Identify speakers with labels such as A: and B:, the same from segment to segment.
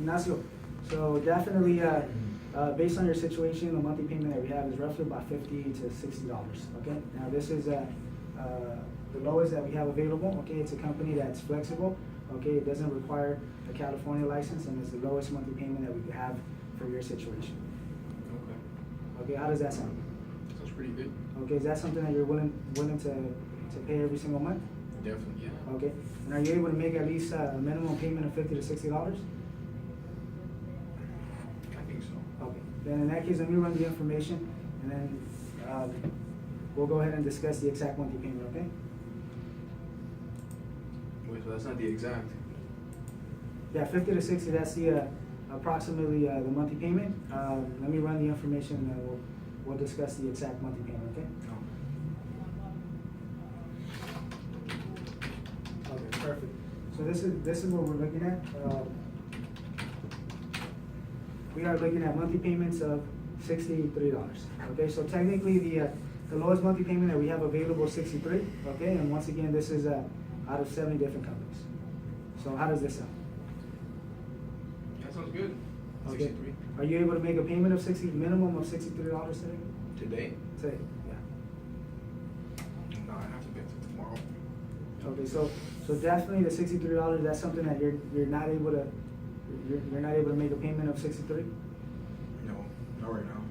A: Ignacio, so definitely, based on your situation, the monthly payment that we have is roughly about $50 to $60, okay? Now, this is the lowest that we have available, okay? It's a company that's flexible, okay? It doesn't require a California license, and it's the lowest monthly payment that we could have for your situation.
B: Okay.
A: Okay, how does that sound?
B: Sounds pretty good.
A: Okay, is that something that you're willing to pay every single month?
B: Definitely, yeah.
A: Okay, and are you able to make at least a minimum payment of $50 to $60?
B: I think so.
A: Okay, then in that case, let me run the information, and then we'll go ahead and discuss the exact monthly payment, okay?
B: Wait, so that's not the exact.
A: Yeah, 50 to 60, that's the approximately the monthly payment. Let me run the information, and then we'll discuss the exact monthly payment, okay?
B: No.
A: Okay, perfect. So this is what we're looking at. We are looking at monthly payments of $63. Okay, so technically the lowest monthly payment that we have available is $63. Okay, and once again, this is out of 70 different companies. So how does this sound?
B: That sounds good.
A: Okay.
B: 63.
A: Are you able to make a payment of minimum of $63 today?
B: Today?
A: Today, yeah.
B: No, I have to get to tomorrow.
A: Okay, so definitely the $63. That's something that you're not able to make a payment of $63.
B: No, not right now.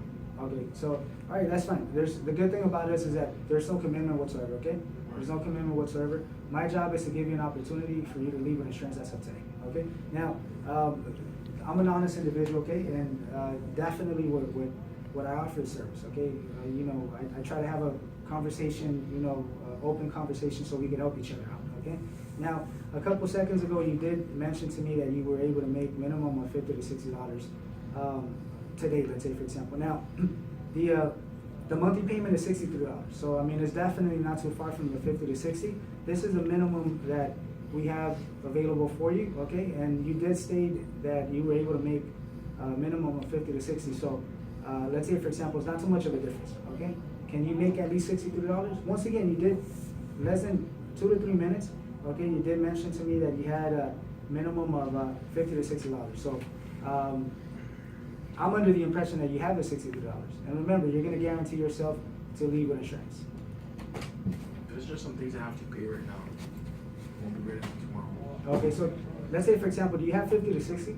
A: Okay, so, all right, that's fine. The good thing about this is that there's no commitment whatsoever, okay? There's no commitment whatsoever. My job is to give you an opportunity for you to leave with insurance as of today, okay? Now, I'm an honest individual, okay? And definitely what I offer is service, okay? I try to have a conversation, open conversation so we can help each other out, okay? Now, a couple seconds ago, you did mention to me that you were able to make minimum of $50 to $60 today, let's say, for example. Now, the monthly payment is $63. So, I mean, it's definitely not too far from the 50 to 60. This is the minimum that we have available for you, okay? And you did state that you were able to make a minimum of 50 to 60. So, let's say, for example, it's not too much of a difference, okay? Can you make at least $63? Once again, you did less than 2 to 3 minutes, okay? You did mention to me that you had a minimum of $50 to $60. So, I'm under the impression that you have the $63. And remember, you're gonna guarantee yourself to leave with insurance.
B: There's just some things I have to pay right now. Won't be ready for tomorrow.
A: Okay, so let's say, for example, do you have 50 to 60?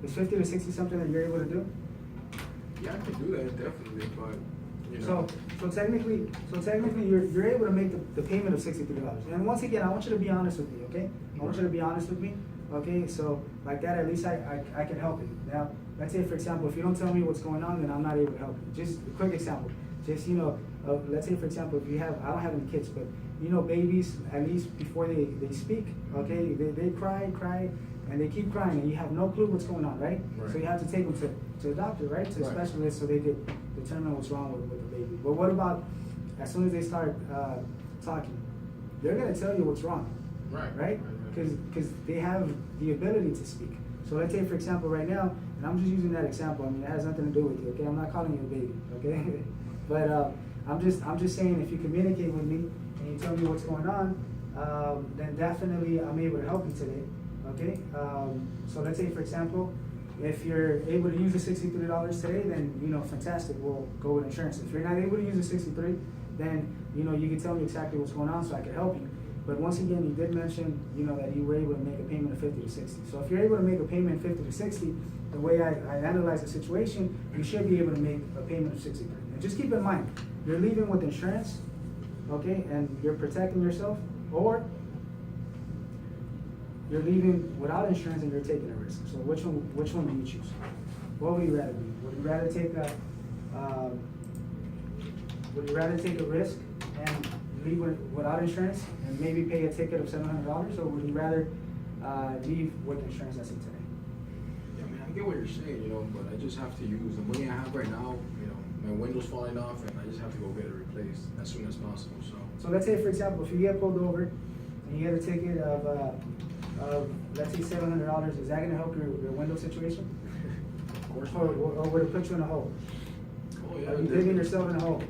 A: Is 50 to 60 something that you're able to do?
B: Yeah, I can do that definitely, but you know.
A: So technically you're able to make the payment of $63. And once again, I want you to be honest with me, okay? I want you to be honest with me, okay? So like that, at least I can help you. Now, let's say, for example, if you don't tell me what's going on, then I'm not able to help you. Just a quick example. Just, let's say, for example, if I don't have any kids, but babies, at least before they speak, okay, they cry, and they keep crying, and you have no clue what's going on, right?
B: Right.
A: So you have to take them to the doctor, right? To a specialist so they could determine what's wrong with the baby. But what about as soon as they start talking? They're going to tell you what's wrong, right? Because they have the ability to speak. So let's say, for example, right now, and I'm just using that example. I mean, it has nothing to do with you, okay? I'm not calling you a baby, okay? But I'm just saying, if you communicate with me and you tell me what's going on, then definitely I'm able to help you today, okay? So let's say, for example, if you're able to use the $63 today, then fantastic. We'll go with insurance. If you're not able to use the 63, then you can tell me exactly what's going on so I can help you. But once again, you did mention, that you were able to make a payment of 50 to 60. So if you're able to make a payment of 50 to 60, the way I analyze the situation, you should be able to make a payment of 63. And just keep in mind, you're leaving with insurance, okay, and you're protecting yourself, or you're leaving without insurance and you're taking a risk. So which one do you choose? What would you rather do? Would you rather take a risk and leave without insurance and maybe pay a ticket of $700, or would you rather leave with insurance as of today?
B: Yeah, I mean, I get what you're saying, but I just have to use the money I have right now. My window's falling off, and I just have to go get it replaced as soon as possible.
A: So let's say, for example, if you get pulled over and you get a ticket of let's say $700, is that going to help your window situation?
B: Of course.
A: Or would it put you in a hole?
B: Oh yeah.
A: Are you digging yourself in a hole?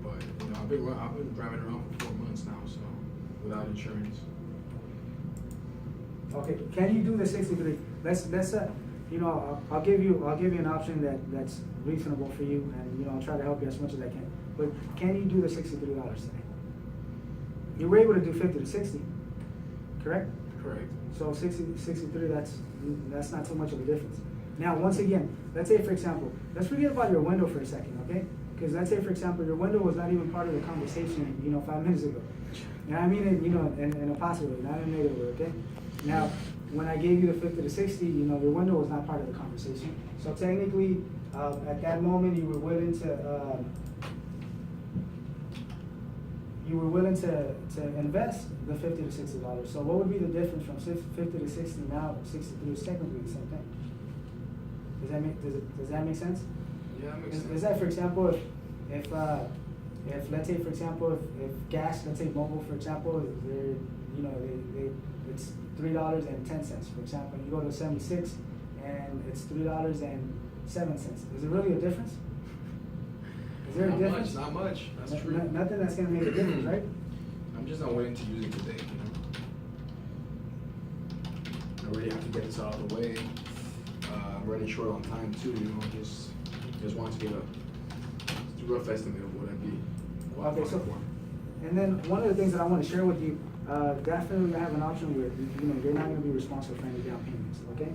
B: Yeah, but I've been driving around for 4 months now, so without insurance.
A: Okay, can you do the 63? Let's you know, I'll give you an option that's reasonable for you, and you know, I'll try to help you as much as I can. But can you do the $63 today? You were able to do 50 to 60, correct?
B: Correct.
A: So 63, that's not too much of a difference. Now, once again, let's say for example, let's forget about your window for a second, okay? Because let's say for example, your window was not even part of the conversation, you know, 5 minutes ago. And I mean it, you know, in a positive way, not in a negative way, okay? Now, when I gave you the 50 to 60, you know, your window was not part of the conversation. So technically, at that moment, you were willing to invest the $50 to $60. So what would be the difference from 50 to 60 now? 63 is technically the same thing. Does that make sense?
B: Yeah, that makes sense.
A: Is that, for example, if let's say for example if gas, let's say Mobil for example, they're, you know, it's $3.10 for example, you go to 76 and it's $3.07. Is there really a difference? Is there a difference?
B: Not much. That's true.
A: Nothing that's gonna make a difference, right?
B: I'm just not willing to use it today, you know. I already have to get this out of the way. I'm running short on time too, you know. Just want to get a rough estimate of what I'd be qualified
A: Okay, so,
B: for.
A: and then one of the things that I want to share with you, definitely I have an option where, you know, you're not going to be responsible for any down payments, okay?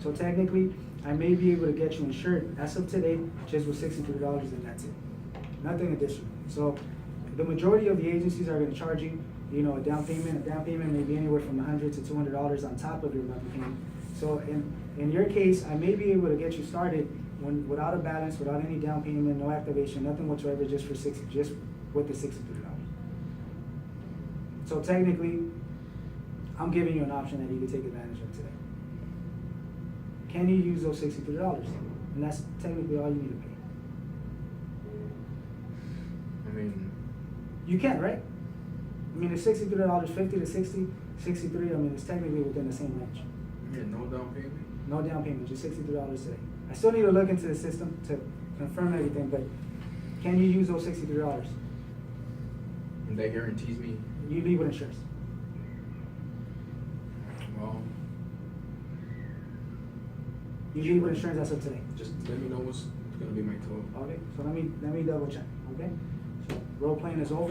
A: So technically, I may be able to get you insured as of today, just with $63 and that's it. Nothing additional. So the majority of the agencies are going to charge you, you know, a down payment. A down payment may be anywhere from $100 to $200 on top of your monthly payment. So in your case, I may be able to get you started without a balance, without any down payment, no activation, nothing whatsoever, just with the $63. So technically, I'm giving you an option that you can take advantage of today. Can you use those $63? And that's technically all you need to pay.
B: I mean,
A: You can, right? I mean, it's $63, 50 to 60, 63, I mean, it's technically within the same range.
B: yeah, no down payment.
A: No down payment, just $63 today. I still need to look into the system to confirm everything, but can you use those $63?
B: And that guarantees me,
A: You leave with insurance.
B: well,
A: You leave with insurance as of today.
B: just let me know what's gonna be my total.
A: Okay, so let me double check, okay? So role playing is over.